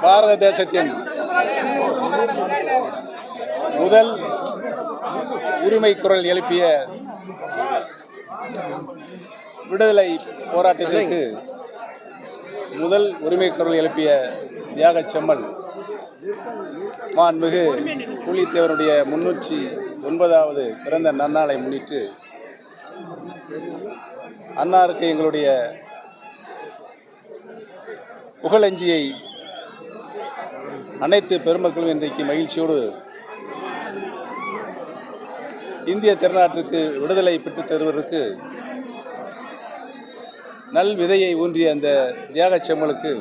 பாரத தேசத்தின் முதல் உரிமை குரல் எழுப்பிய விடுதலை போராட்டத்திற்கு முதல் உரிமை குரல் எழுப்பிய தியாக செம்மல் மாண்புமிகு புலித்தேவருடைய 309வது பிறந்த நன்னாளை முன்னிட்டு அன்னாருக்கு எங்களுடைய புகழஞ்சியை அனைத்து பெருமக்களும் இன்றைக்கு மகிழ்ச்சியோடு இந்திய திருநாட்டிற்கு விடுதலை பெற்றுத் தருவதற்கு நல் விதையை ஊன்றிய அந்த தியாகச் செம்மலுக்கு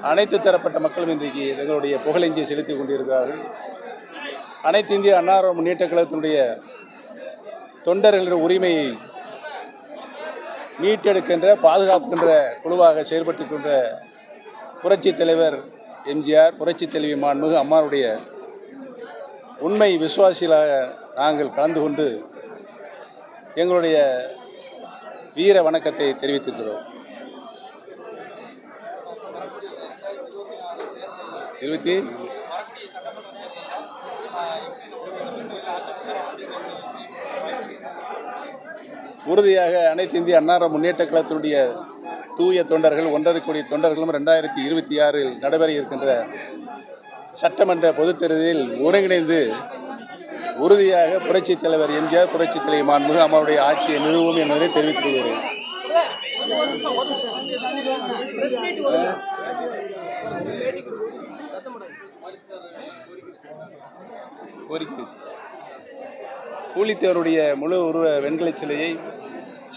அனைத்து தரப்பட்ட மக்களும் இன்றைக்கு எங்களுடைய புகழஞ்சியை செலுத்திக் கொண்டிருக்கிறார்கள். அனைத்து இந்திய அண்ணா முன்னேற்றக் கழகத்தினுடைய தொண்டர்களின் உரிமையை மீட்டெடுக்கின்ற பாதுகாக்கின்ற குழுவாக செயல்பட்டுக்கின்ற புரட்சித் தலைவர் எம்ஜிஆர், புரட்சித் தலைவி மாண்புமிகு அம்மாவுடைய உண்மை விசுவாசிகளாக நாங்கள் கலந்து கொண்டு எங்களுடைய வீர வணக்கத்தை தெரிவித்திருக்கிறோம். 20 உறுதியாக அனைத்து இந்திய அண்ணா முன்னேற்றக் கழகத்தினுடைய தூய தொண்டர்கள் 1.5 கோடி தொண்டர்களும் 2026 நடைபெற இருக்கின்ற சட்டமன்ற பொதுத் தேர்தலில் ஒருங்கிணைந்து உறுதியாக புரட்சித் தலைவர் எம்ஜிஆர், புரட்சித் தலைவர் மாண்புமிகு அம்மாவுடைய ஆட்சியை நிறுவும் என்பதை தெரிவித்துக் கொள்கிறேன். பூலித்தேவருடைய முழு உருவ வெண்கலச் சிலையை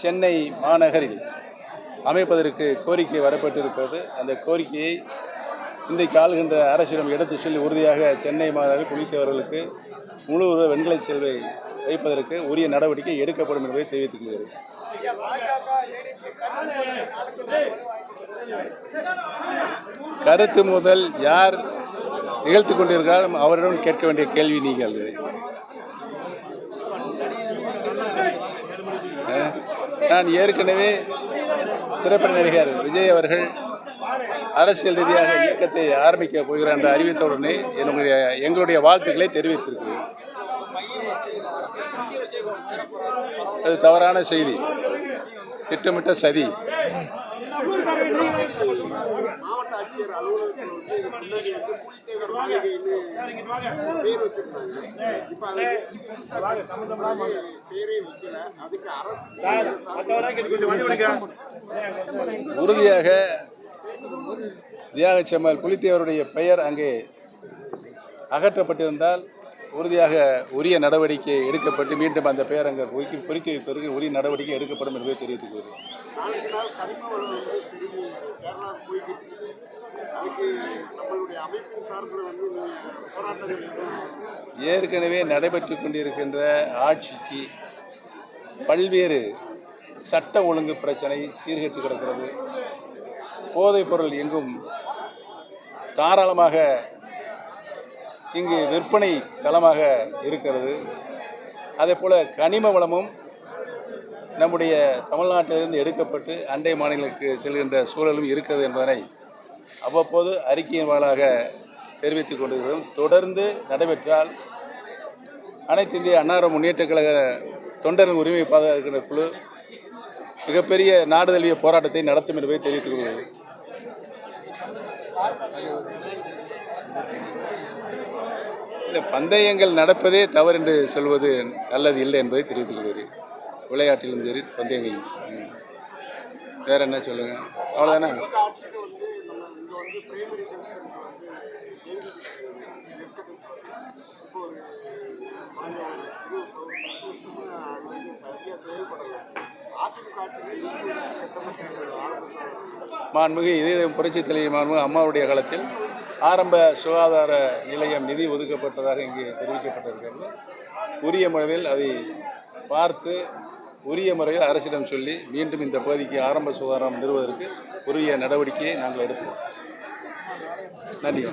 சென்னை மாநகரில் அமைப்பதற்கு கோரிக்கை வரப்பட்டிருக்கிறது. அந்த கோரிக்கையை இன்றைக்கு ஆளுகின்ற அரசிடம் எடுத்து சொல்லி உறுதியாக சென்னை மாநகரில் பூலித்தேவர்களுக்கு முழு உருவ வெண்கலச் சிலை வைப்பதற்கு உரிய நடவடிக்கை எடுக்கப்படும் என்பதை தெரிவித்துக் கொள்கிறேன். கருத்து முதல் யார் நிகழ்த்தி கொண்டிருக்கிறார் அவரிடம் கேட்க வேண்டிய கேள்வி நீங்கள். நான் ஏற்கனவே திரைப்பட நடிகர் விஜய் அவர்கள் அரசியல் ரீதியாக இயக்கத்தை ஆரம்பிக்க போகிறார் என்ற அறிவித்தவுடனே எங்களுடைய வாழ்த்துக்களை தெரிவித்திருக்கிறேன். அது தவறான செய்தி, திட்டமிட்ட சதி. மாவட்ட ஆட்சியர் அலுவலகத்தில் முன்னாடி புலித்தேவர் மாளிகைன்னு பேர் வச்சிருந்தாங்க. இப்ப அதை பேரே வைக்கல. அதுக்கு அரசு உறுதியாக தியாகச் செம்மல் புலித்தேவருடைய பெயர் அங்கே அகற்றப்பட்டிருந்தால் உறுதியாக உரிய நடவடிக்கை எடுக்கப்பட்டு மீண்டும் அந்த பெயர் அங்கே குறித்து வைப்பதற்கு உரிய நடவடிக்கை எடுக்கப்படும் என்பதை தெரிவித்துக் கொள்கிறேன். ஏற்கனவே நடைபெற்று கொண்டிருக்கின்ற ஆட்சிக்கு பல்வேறு சட்ட ஒழுங்கு பிரச்சனை சீர்கெட்டு கிடக்கிறது. போதைப் பொருள் எங்கும் தாராளமாக இங்கு விற்பனை தளமாக இருக்கிறது. அதே போல் கனிம வளமும் நம்முடைய தமிழ்நாட்டிலிருந்து எடுக்கப்பட்டு அண்டை மாநிலங்களுக்கு செல்கின்ற சூழலும் இருக்கிறது என்பதனை அவ்வப்போது அறிக்கையின் வாயிலாக தெரிவித்துக் கொண்டிருக்கிறோம். தொடர்ந்து நடைபெற்றால் அனைத்து இந்திய அண்ணா முன்னேற்றக் கழக தொண்டர்கள் உரிமை பாதுகாக்கின்ற குழு மிகப்பெரிய நாடு தழுவிய போராட்டத்தை நடத்தும் என்பதை தெரிவித்துக் கொள்கிறது. இந்த பந்தயங்கள் நடப்பதே தவறு என்று சொல்வது நல்லது இல்லை என்பதை தெரிவித்துக் கொள்கிறேன். விளையாட்டிலும் சரி பந்தயங்களும் சரி. வேற என்ன சொல்லுங்க, அவ்வளோதானே. மாண்புமிகு இதே புரட்சித் தலைவி மாண்புமிகு அம்மாவுடைய காலத்தில் ஆரம்ப சுகாதார நிலையம் நிதி ஒதுக்கப்பட்டதாக இங்கே தெரிவிக்கப்பட்டிருக்கிறது. உரிய முறையில் அதை பார்த்து உரிய முறையில் அரசிடம் சொல்லி மீண்டும் இந்த பகுதிக்கு ஆரம்ப சுகாதாரம் நிறுவுவதற்கு உரிய நடவடிக்கையை நாங்கள் எடுப்போம். நன்றி.